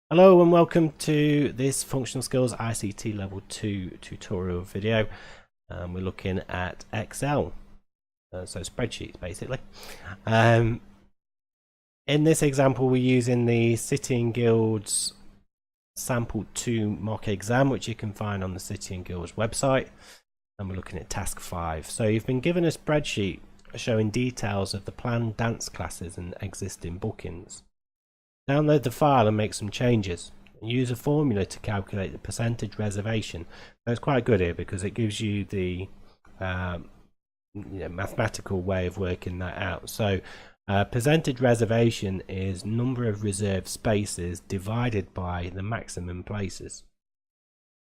Hello and welcome to this Functional Skills ICT Level 2 tutorial video. We're looking at Excel, so spreadsheets basically. In this example we're using the City and Guilds Sample 2 mock exam, which you can find on the City and Guilds website, and we're looking at task 5. So you've been given a spreadsheet showing details of the planned dance classes and existing bookings. Download the file and make some changes. Use a formula to calculate the percentage reservation. That's quite good here because it gives you the mathematical way of working that out. So percentage reservation is number of reserved spaces divided by the maximum places.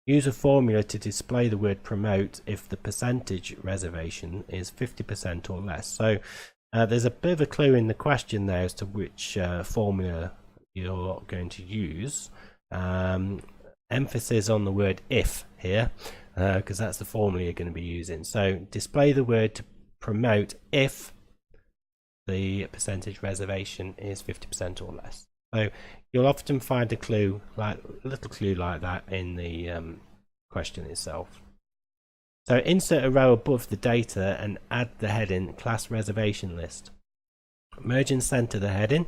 Use a formula to display the word promote if the percentage reservation is 50% or less. So there's a bit of a clue in the question there as to which formula you're going to use. Emphasis on the word if here, because that's the formula you're going to be using. So display the word to promote if the percentage reservation is 50% or less. So you'll often find a clue, like a little clue like that, in the question itself. So insert a row above the data and add the heading class reservation list. Merge and center the heading.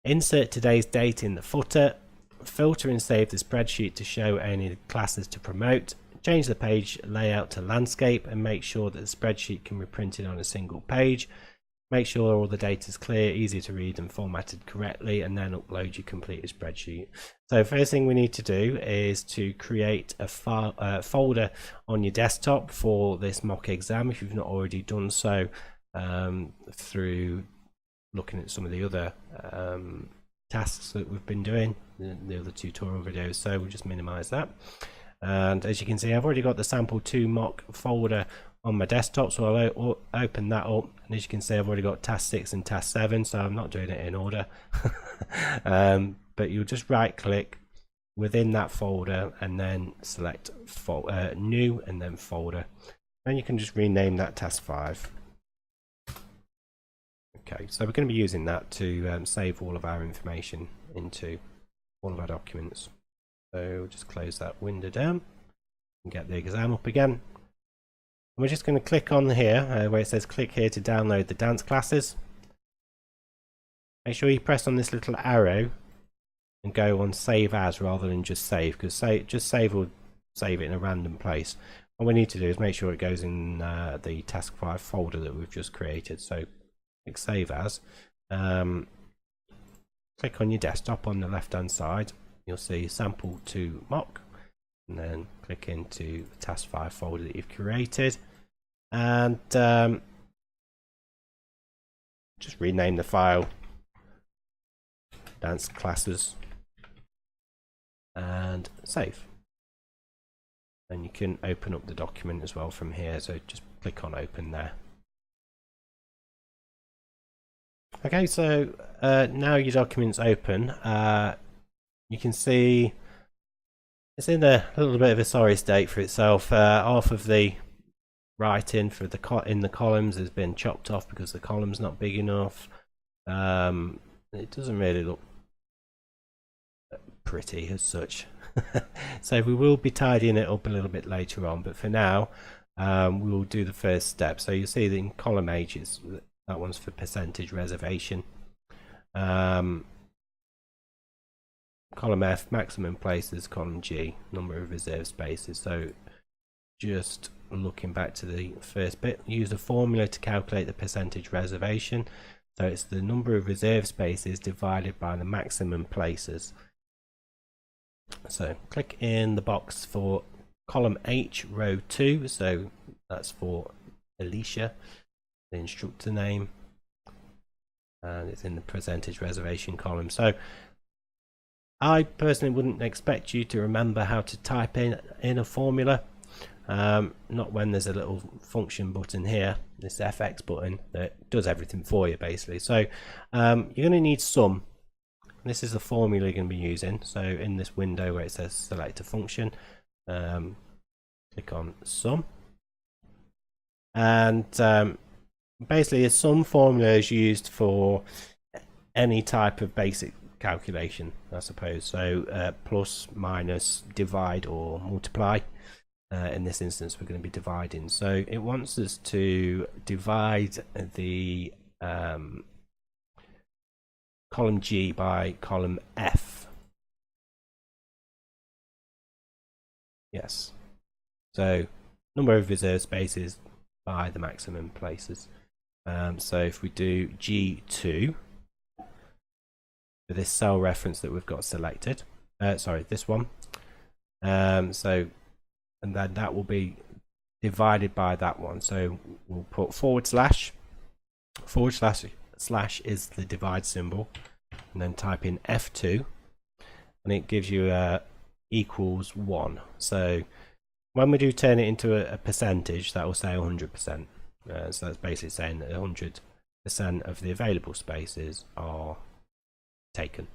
Insert today's date in the footer. Filter and save the spreadsheet to show any classes to promote. Change the page layout to landscape and make sure that the spreadsheet can be printed on a single page. Make sure all the data is clear, easy to read and formatted correctly, and then upload your completed spreadsheet. So first thing we need to do is to create a file, folder on your desktop for this mock exam if you've not already done so through looking at some of the other tasks that we've been doing, the other tutorial videos. So we'll just minimize that, and as you can see I've already got the sample 2 mock folder on my desktop, so I'll open that up, and as you can see I've already got task 6 and task 7, so I'm not doing it in order. But you'll just right click within that folder and then select new and then folder, and you can just rename that task 5. Okay, so we're going to be using that to save all of our information into all of our documents. So we'll just close that window down and get the exam up again. And we're just going to click on here where it says click here to download the dance classes. Make sure you press on this little arrow and go on save as rather than just save, because just save will save it in a random place. What we need to do is make sure it goes in the task 5 folder that we've just created. So click save as, click on your desktop on the left hand side, you'll see sample 2 mock, and then click into the task 5 folder that you've created, and just rename the file dance classes and save. And you can open up the document as well from here, so just click on open there. Okay, so now your document's open. You can see it's in a little bit of a sorry state for itself. Half of the writing for the in the columns has been chopped off because the column's not big enough. It doesn't really look pretty as such. So we will be tidying it up a little bit later on, but for now we will do the first step. So you see that in column H, that one's for percentage reservation. Column F, maximum places. Column G, number of reserved spaces. So just looking back to the first bit, use a formula to calculate the percentage reservation. So it's the number of reserved spaces divided by the maximum places. So click in the box for column H, row 2. So that's for Alicia, the instructor name, and it's in the percentage reservation column. So I personally wouldn't expect you to remember how to type in a formula, not when there's a little function button here, this FX button that does everything for you basically. So you're going to need sum. This is the formula you're going to be using. So in this window where it says select a function, click on sum, and basically a sum formula is used for any type of basic calculation, I suppose. So plus, minus, divide or multiply. In this instance we're going to be dividing, so it wants us to divide the column G by column F. Yes, so number of reserved spaces by the maximum places. So if we do G2 for this cell reference that we've got selected, sorry, this one, and then that will be divided by that one. So we'll put forward slash is the divide symbol, and then type in F2, and it gives you equals 1. So when we do turn it into a percentage, that will say 100%. So that's basically saying that 100% of the available spaces are taken.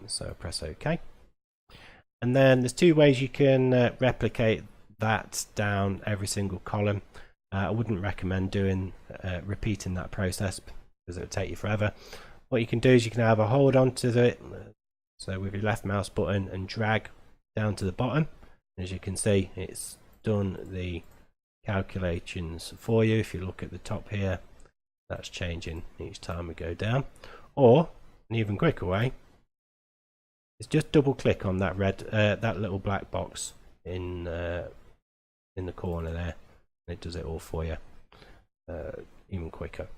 So press OK. And then there's two ways you can replicate that down every single column. I wouldn't recommend doing repeating that process because it would take you forever. What you can do is you can have a hold on to it, so with your left mouse button, and drag down to the bottom. As you can see, it's done the calculations for you. If you look at the top here, that's changing each time we go down. Or an even quicker way is just double click on that red, that little black box in the corner there, and it does it all for you even quicker.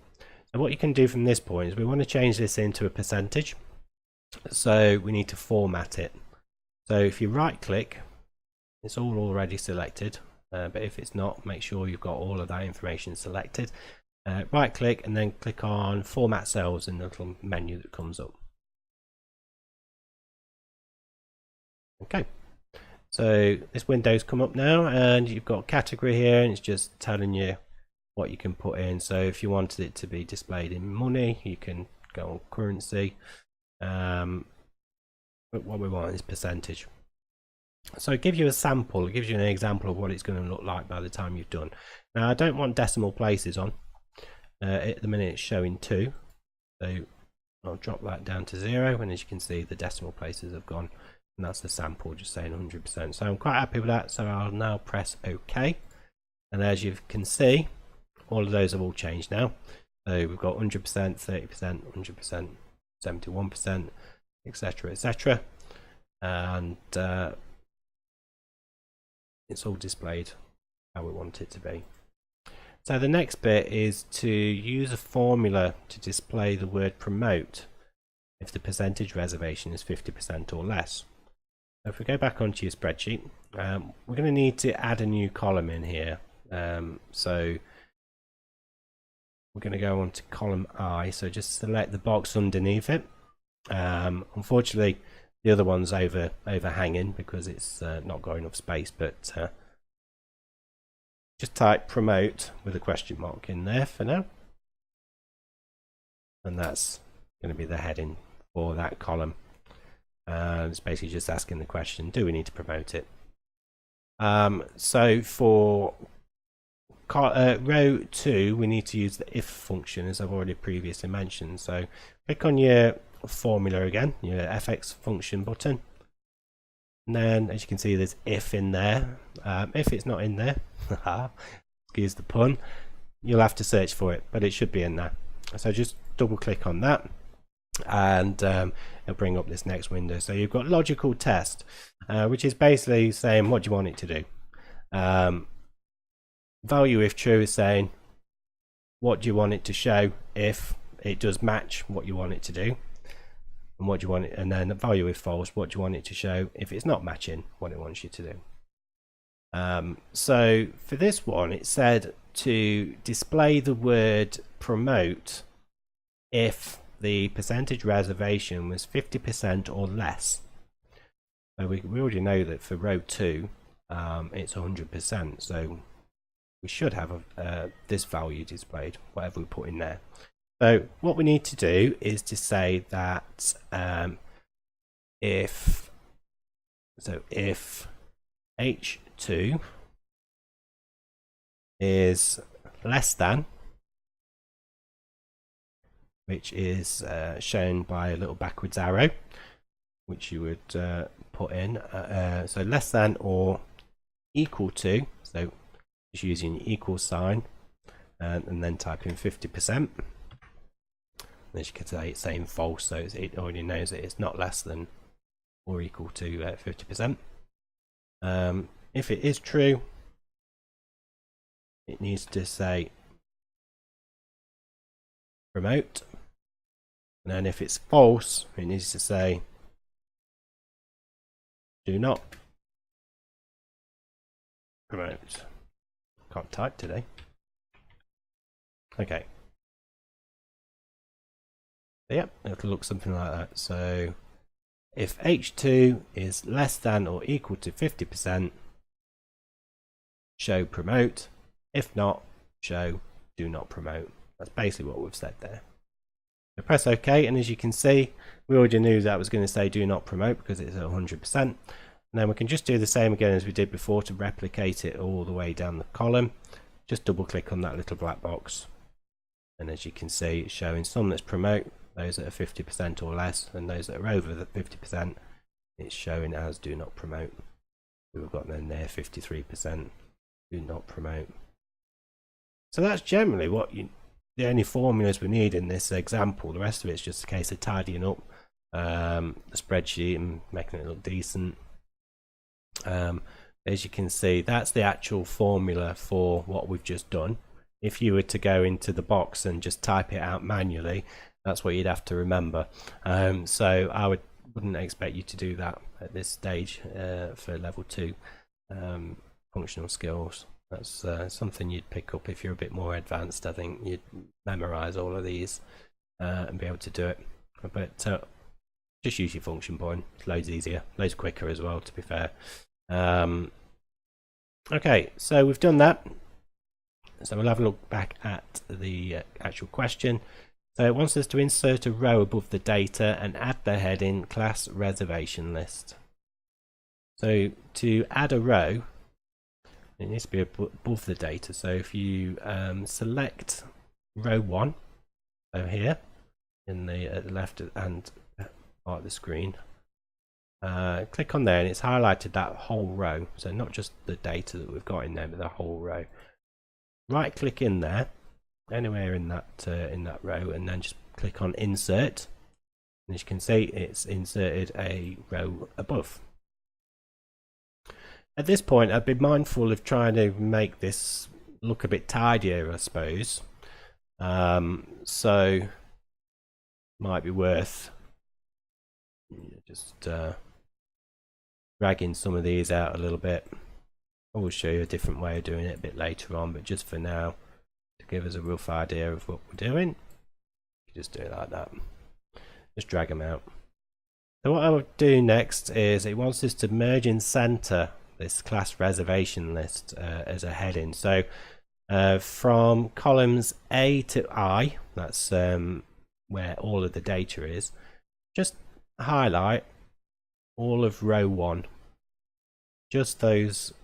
So what you can do from this point is we want to change this into a percentage, so we need to format it. So if you right click, it's all already selected, but if it's not, make sure you've got all of that information selected. Right click and then click on format cells in the little menu that comes up. Okay, so this window's come up now, and you've got category here, and it's just telling you what you can put in. So if you wanted it to be displayed in money, you can go on currency, but what we want is percentage. So it gives you a sample, it gives you an example of what it's going to look like by the time you've done. Now I don't want decimal places on. At the minute it's showing 2, so I'll drop that down to 0, and as you can see the decimal places have gone. And that's the sample, just saying 100%. So I'm quite happy with that, so I'll now press OK. And as you can see, all of those have all changed now. So we've got 100%, 30%, 100%, 71%, etc., etc. And it's all displayed how we want it to be. So the next bit is to use a formula to display the word promote if the percentage reservation is 50% or less. So if we go back onto your spreadsheet, we're going to need to add a new column in here. So we're going to go on to column I, so just select the box underneath it. Unfortunately the other one's overhanging because it's not got enough space, but just type promote with a question mark in there for now, and that's going to be the heading for that column. It's basically just asking the question, do we need to promote it? So for row 2 we need to use the if function, as I've already previously mentioned. So click on your formula again, your fx function button, and then as you can see there's if in there. If it's not in there, excuse the pun, you'll have to search for it, but it should be in there. So just double click on that, and it'll bring up this next window. So you've got logical test, which is basically saying what do you want it to do. Value if true is saying what do you want it to show if it does match what you want it to do, and what do you want it, and then the value if false, what do you want it to show if it's not matching what it wants you to do. So for this one it said to display the word promote if the percentage reservation was 50% or less. So we already know that for row 2 it's 100%, so we should have this value displayed, whatever we put in there. So what we need to do is to say that if H2 is less than which is shown by a little backwards arrow, which you would put in. So less than or equal to, so just using the equal sign, and then type in 50%. As you can say, it's saying false, so it already knows that it's not less than or equal to 50%. If it is true, it needs to say promote, and then if it's false, it needs to say do not promote. Can't type today. Okay. Yep, it'll look something like that. So if H2 is less than or equal to 50%, show promote. If not, show do not promote. That's basically what we've said there. So press OK, and as you can see, we already knew that was going to say do not promote because it's at 100%. And then we can just do the same again as we did before to replicate it all the way down the column. Just double click on that little black box, and as you can see, it's showing some that's promote, those that are 50% or less, and those that are over the 50%, it's showing as do not promote. We've got then there 53% do not promote. So that's generally the only formulas we need in this example. The rest of it's just a case of tidying up the spreadsheet and making it look decent. As you can see, that's the actual formula for what we've just done. If you were to go into the box and just type it out manually, that's what you'd have to remember. So I wouldn't expect you to do that at this stage for level 2 functional skills. That's something you'd pick up if you're a bit more advanced. I think you'd memorize all of these and be able to do it. But just use your function point. It's loads easier, loads quicker as well, to be fair. Okay, so we've done that. So we'll have a look back at the actual question. So it wants us to insert a row above the data and add the heading class reservation list. So to add a row, it needs to be above the data. So if you select row 1 over here in the left hand part of the screen, click on there, and it's highlighted that whole row. So not just the data that we've got in there, but the whole row. Right click in there, anywhere in that row, and then just click on insert. And as you can see, it's inserted a row above. At this point, I'd be mindful of trying to make this look a bit tidier, I suppose. So might be worth just dragging some of these out a little bit. I will show you a different way of doing it a bit later on, but just for now, to give us a rough idea of what we're doing, just do it like that. Just drag them out. So what I will do next is it wants us to merge and center this class reservation list as a heading. So from columns A to I, that's where all of the data is, just highlight all of row 1, just those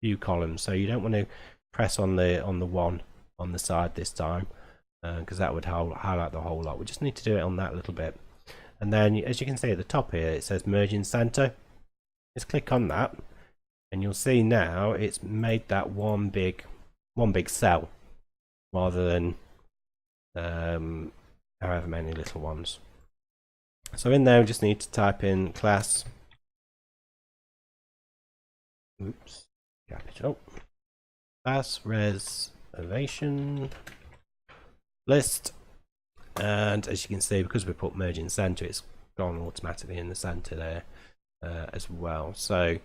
few columns. So you don't want to press on the one on the side this time, because that would highlight the whole lot. We just need to do it on that little bit. And then as you can see at the top here, it says merge and center. Just click on that, and you'll see now it's made that one big cell rather than however many little ones. So in there we just need to type in class, capital, class reservation list. And as you can see, because we put merge and center, it's gone automatically in the center there as well. So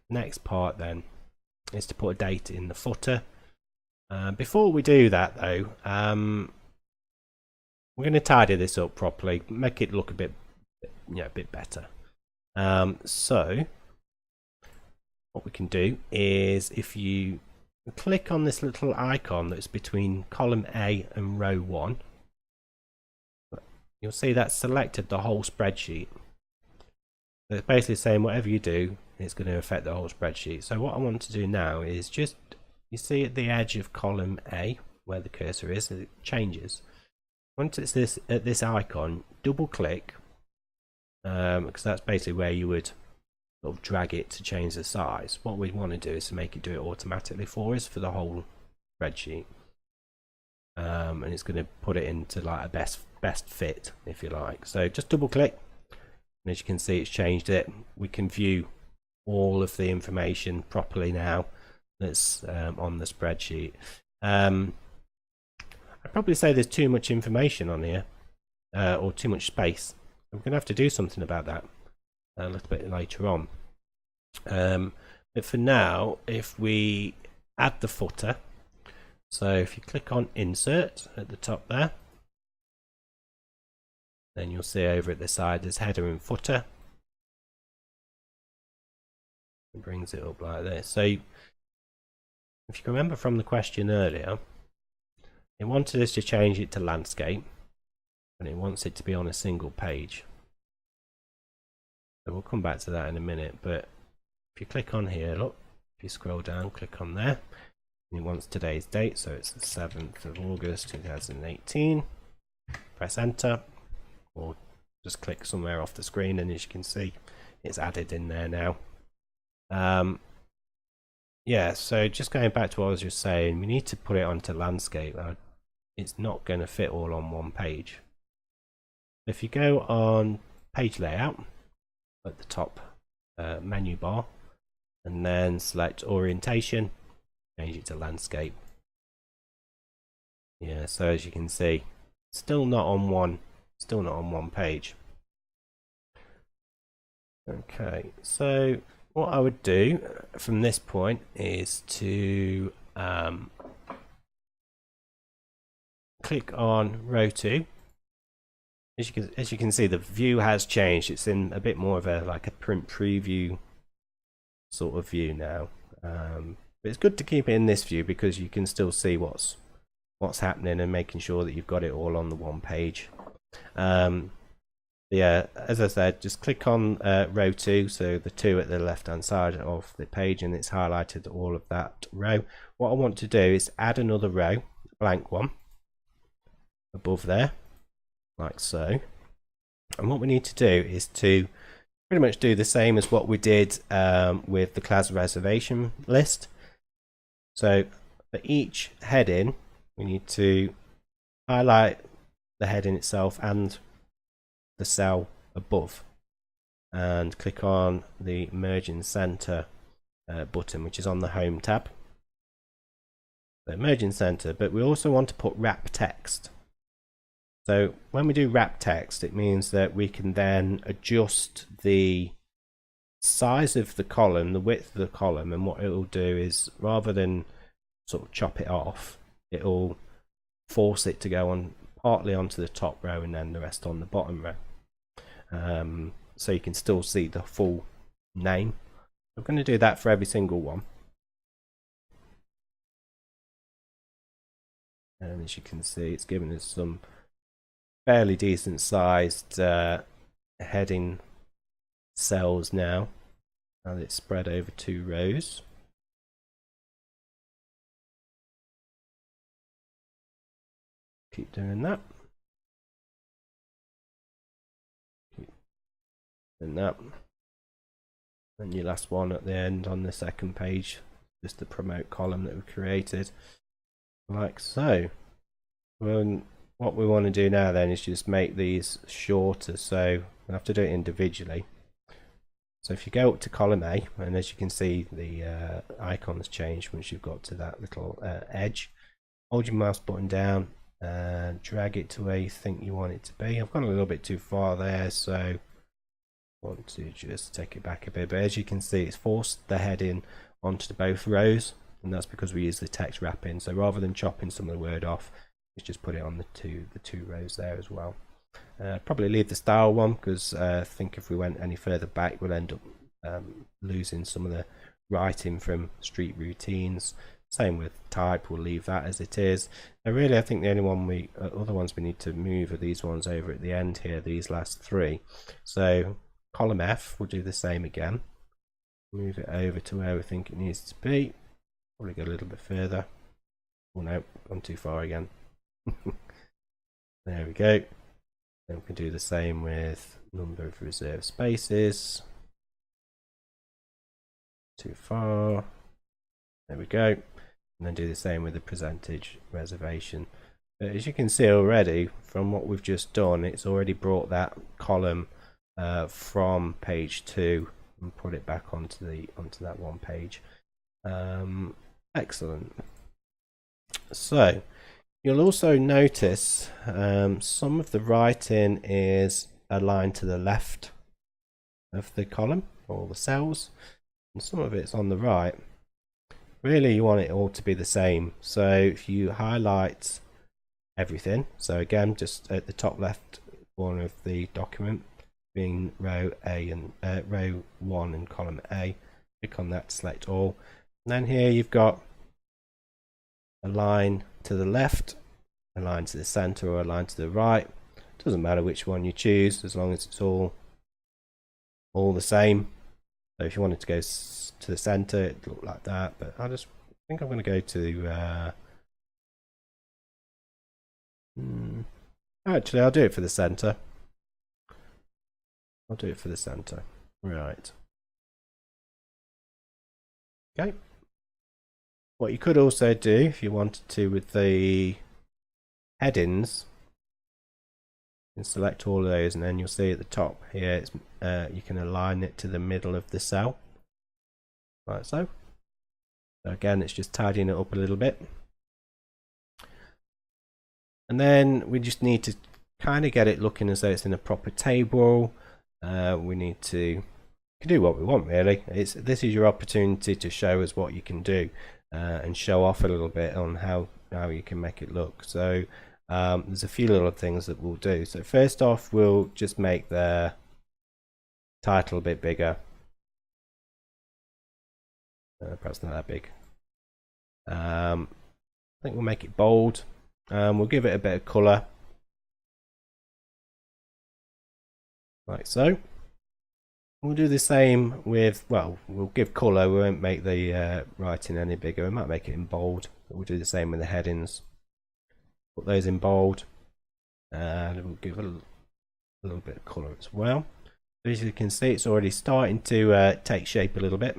next part then is to put a date in the footer. Before we do that though, we're going to tidy this up properly, make it look a bit better. So what we can do is, if you click on this little icon that's between column A and row 1, you'll see that's selected the whole spreadsheet. So it's basically saying whatever you do, it's going to affect the whole spreadsheet. So what I want to do now is just, you see at the edge of column A where the cursor is, it changes. once it's this at this icon, double click, because that's basically where you would sort of drag it to change the size. What we want to do is to make it do it automatically for us for the whole spreadsheet, and it's going to put it into like a best fit, if you like. So just double click, and as you can see, it's changed it. We can view all of the information properly now that's on the spreadsheet. I'd probably say there's too much information on here, or too much space. I'm going to have to do something about that a little bit later on. But for now, if we add the footer, so if you click on insert at the top there, then you'll see over at the side there's header and footer. It brings it up like this. So if you can remember from the question earlier, it wanted us to change it to landscape, and it wants it to be on a single page. So we'll come back to that in a minute, but if you click on here, look, if you scroll down, click on there, and it wants today's date, so it's the 7th of August 2018. Press enter, or just click somewhere off the screen, and as you can see, it's added in there now. Yeah, so just going back to what I was just saying, we need to put it onto landscape. It's not going to fit all on one page. If you go on page layout at the top menu bar, and then select orientation, change it to landscape. Yeah, so as you can see, still not on one page. Okay, so what I would do from this point is to click on row 2. As you can see, the view has changed. It's in a bit more of a like a print preview sort of view now. But it's good to keep it in this view because you can still see what's happening and making sure that you've got it all on the one page. Yeah, as I said, just click on row 2, so the 2 at the left hand side of the page, and it's highlighted all of that row. What I want to do is add another row, a blank one, above there, like so. And what we need to do is to pretty much do the same as what we did with the class reservation list. So for each heading, we need to highlight the heading itself and the cell above, and click on the merge in center button, which is on the home tab. So merge in center, but we also want to put wrap text. So when we do wrap text, it means that we can then adjust the size of the column, the width of the column, and what it will do is, rather than sort of chop it off, it will force it to go on partly onto the top row and then the rest on the bottom row. So you can still see the full name. I'm going to do that for every single one. And as you can see, it's given us some fairly decent sized heading cells now, and it's spread over 2 rows. Keep doing that. Keep doing that. And your last one at the end on the second page, just the promote column that we created, like so. What we want to do now then is just make these shorter, so we'll have to do it individually. So if you go up to column A, and as you can see, the icons change once you've got to that little edge. Hold your mouse button down and drag it to where you think you want it to be. I've gone a little bit too far there, so I want to just take it back a bit. But as you can see, it's forced the heading onto both rows, and that's because we use the text wrapping. So rather than chopping some of the word off, let's just put it on the two rows there as well. Probably leave the style one, because I think if we went any further back, we'll end up losing some of the writing from street routines. Same with type, we'll leave that as it is. Now really, I think the only one other ones we need to move are these ones over at the end here, these last 3. So column F, we'll do the same again. Move it over to where we think it needs to be. Probably go a little bit further. Oh no, gone too far again. There we go. Then we can do the same with number of reserved spaces. Too far. There we go. And then do the same with the percentage reservation. But as you can see already from what we've just done, it's already brought that column from page 2 and put it back onto that one page. Excellent. So you'll also notice some of the writing is aligned to the left of the column or the cells, and some of it's on the right. Really, you want it all to be the same. So if you highlight everything, so again, just at the top left corner of the document, being row A and row 1 and column A, click on that to select all. And then here you've got a line to the left, a line to the center, or a line to the right. Doesn't matter which one you choose, as long as it's all the same. So if you wanted to go to the center, it look like that, but I think I'm going to go to actually I'll do it for the center. I'll do it for the center. Right. Okay. What you could also do, if you wanted to, with the headings, you can select all of those, and then you'll see at the top here, it's, you can align it to the middle of the cell, like so. So again, it's just tidying it up a little bit. And then we just need to kind of get it looking as though it's in a proper table. We need to do what we want, really. This is your opportunity to show us what you can do and show off a little bit on how you can make it look. So there's a few little things that we'll do. So first off, we'll just make the title a bit bigger. Perhaps not that big. I think we'll make it bold. We'll give it a bit of color, like so. We'll do the same with, well, we'll give color. We won't make the writing any bigger. We might make it in bold, but we'll do the same with the headings. Put those in bold, and we'll give it a little bit of color as well. As you can see, it's already starting to take shape a little bit.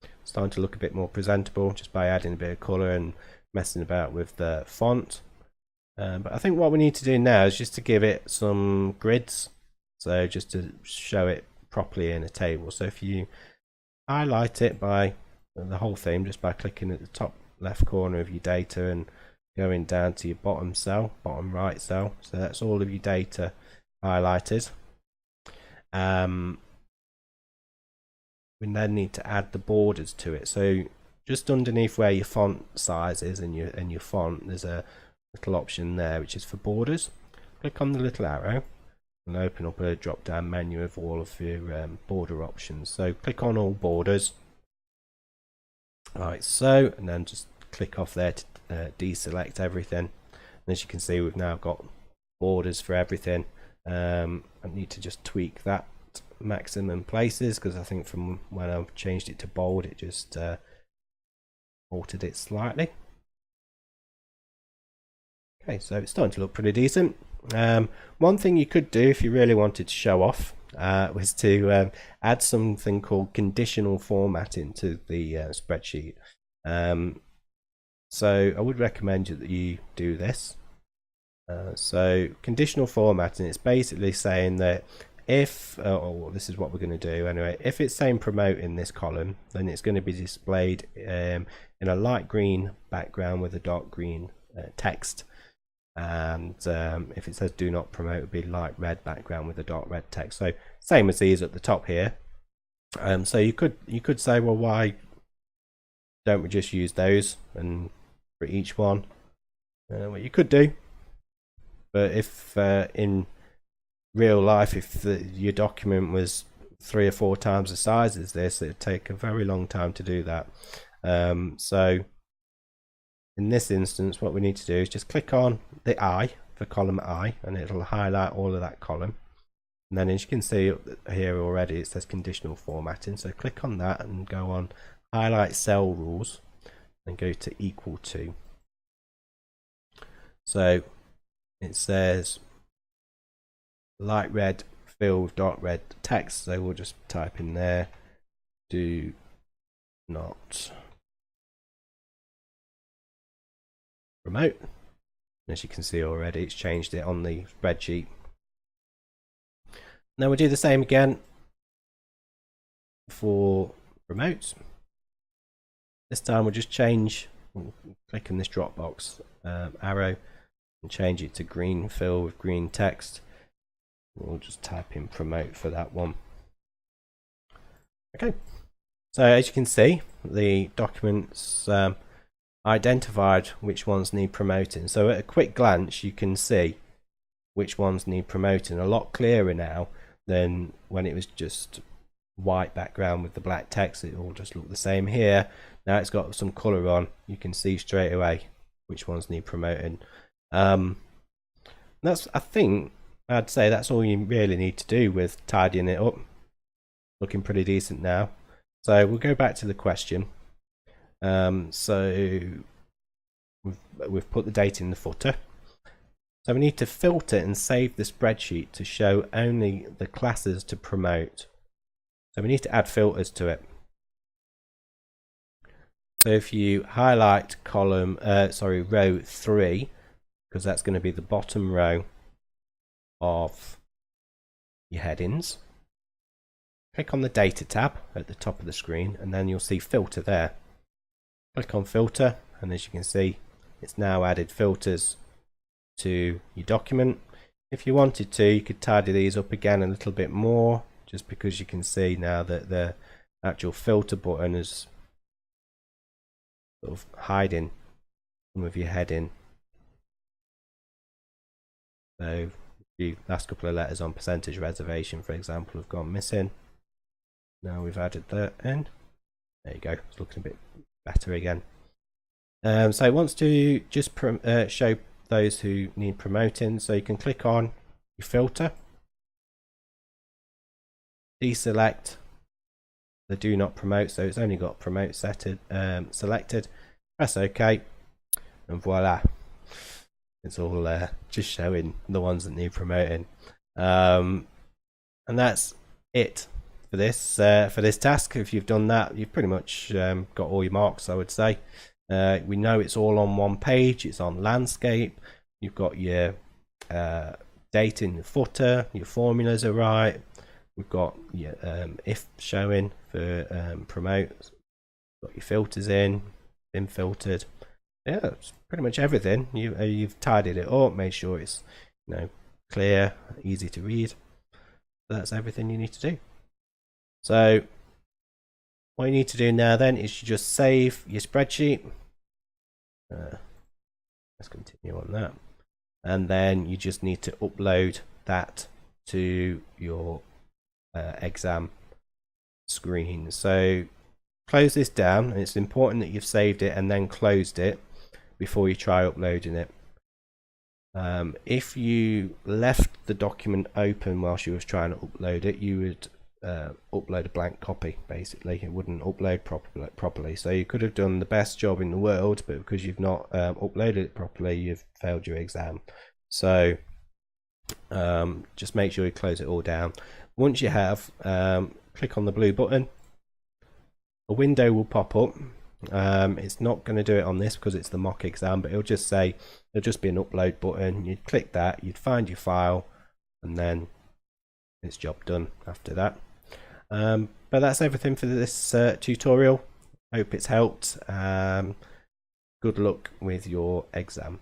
It's starting to look a bit more presentable just by adding a bit of color and messing about with the font. But I think what we need to do now is just to give it some grids, so just to show it properly in a table. So if you highlight it by the whole thing, just by clicking at the top left corner of your data and going down to your bottom cell, bottom right cell, so that's all of your data highlighted. We then need to add the borders to it. So just underneath where your font size is and your font, there's a little option there which is for borders. Click on the little arrow and open up a drop down menu of all of your border options. So click on all borders, like so, and then just click off there to deselect everything. And as you can see, we've now got borders for everything. I need to just tweak that maximum places, because I think from when I changed it to bold, it just altered it slightly. Okay, so it's starting to look pretty decent. One thing you could do if you really wanted to show off was to add something called conditional formatting to the spreadsheet. So I would recommend that you do this. So conditional formatting, it's basically saying that if, this is what we're going to do anyway, if it's saying promote in this column, then it's going to be displayed in a light green background with a dark green text. And if it says do not promote, it would be light red background with a dark red text. So same as these at the top here. So you could say, well, why don't we just use those and for each one? Well, you could do, but if in real life, if your document was 3 or 4 times the size as this, it would take a very long time to do that. So in this instance, what we need to do is just click on the I for column I, and it'll highlight all of that column. And then as you can see here already, it says conditional formatting. So click on that and go on highlight cell rules and go to equal to. So it says light red filled dark red text, so we'll just type in there, do not promote. As you can see already, it's changed it on the spreadsheet. Now we'll do the same again for promotes. This time we'll just change, click in this drop box arrow and change it to green fill with green text. We'll just type in promote for that one. Okay, so as you can see, the documents identified which ones need promoting. So at a quick glance you can see which ones need promoting a lot clearer now than when it was just white background with the black text. It all just looked the same. Here now it's got some color on, you can see straight away which ones need promoting. That's, I think I'd say that's all you really need to do with tidying it up. Looking pretty decent now. So we'll go back to the question. So we've put the date in the footer. So we need to filter and save the spreadsheet to show only the classes to promote. So we need to add filters to it. So if you highlight row 3, because that's going to be the bottom row of your headings, click on the data tab at the top of the screen and then you'll see filter there. Click on filter and as you can see it's now added filters to your document. If you wanted to, you could tidy these up again a little bit more, just because you can see now that the actual filter button is sort of hiding some of your heading. So the last couple of letters on percentage reservation, for example, have gone missing. Now we've added that in. There you go, it's looking a bit better again. So it wants to just show those who need promoting, so you can click on your filter, deselect the do not promote, so it's only got promote selected, press OK, and voila, it's all just showing the ones that need promoting. And that's it for this task. If you've done that, you've pretty much got all your marks, I would say. We know it's all on one page, it's on landscape, you've got your date in the footer, your formulas are right, we've got your if showing for promote, got your filters in, been filtered. Yeah, it's pretty much everything. You've tidied it up, made sure it's clear, easy to read. That's everything you need to do. So what you need to do now then is you just save your spreadsheet. Let's continue on that. And then you just need to upload that to your exam screen. So close this down, and it's important that you've saved it and then closed it before you try uploading it. If you left the document open whilst you was trying to upload it, you would upload a blank copy. Basically it wouldn't upload properly, so you could have done the best job in the world, but because you've not uploaded it properly, you've failed your exam. So just make sure you close it all down. Once you have, click on the blue button, a window will pop up. It's not going to do it on this because it's the mock exam, but it'll just say, there'll just be an upload button. You'd click that, you'd find your file, and then it's job done after that. But that's everything for this tutorial. Hope it's helped. Good luck with your exam.